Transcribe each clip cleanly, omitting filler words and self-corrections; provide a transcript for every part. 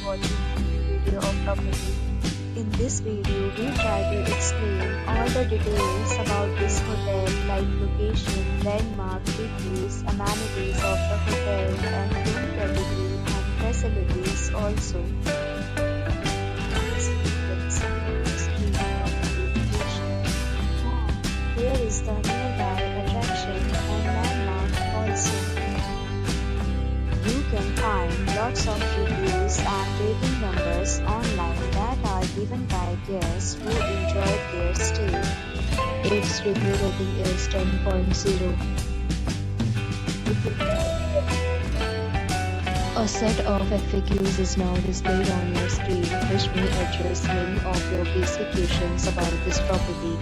watching any video of property. In this video, we try to explain all the details about this hotel like location, landmark, reviews, amenities of the hotel and room category and facilities also. Here is the nearby attraction and landmark also. You can find lots of reviews and rating numbers online that are given by guests who enjoyed their stay. Its review rating is 10.0. A set of FAQs is now displayed on your screen, which may address many of your basic questions about this property.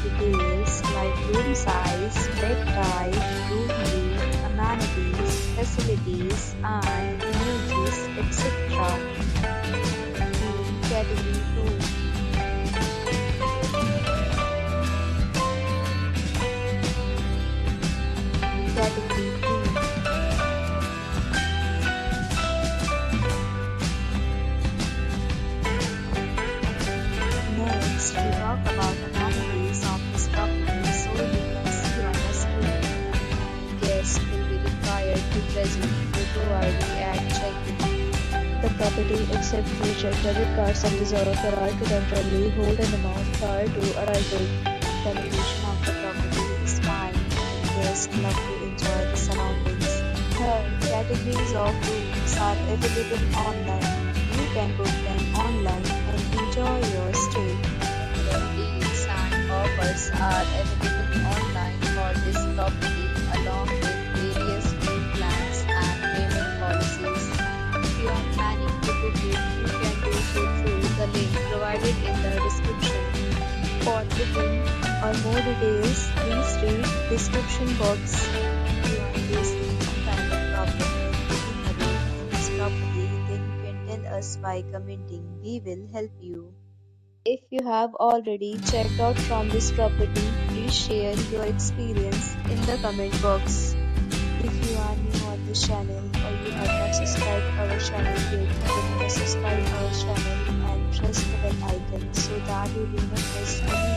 Details like room size, bed type, room view, amenities, facilities, and images, etc. Category 2. Category 3. Next, we talk about amenities of this property so you can see on the screen. Guests will be required to present photo ID at check-in. The property accepts major credit cards and reserves the right to temporarily hold an amount prior to arrival. The location of the property is fine and guests love to enjoy the surroundings. Third, categories of rooms are available online. You can book them online and enjoy your stay. Deals and offers are available online for this property along with various room plans and payment policies. If you are planning to book it, you can do so through the link provided in the description. For booking or more details, please read description box. If you are facing some kind of problem booking a room in this property, then you can tell us by commenting. We will help you. If you have already checked out from this property, please share your experience in the comment box. If you are new on this channel or you have not subscribed our channel yet, then subscribe our channel and press the bell icon so that you do not miss any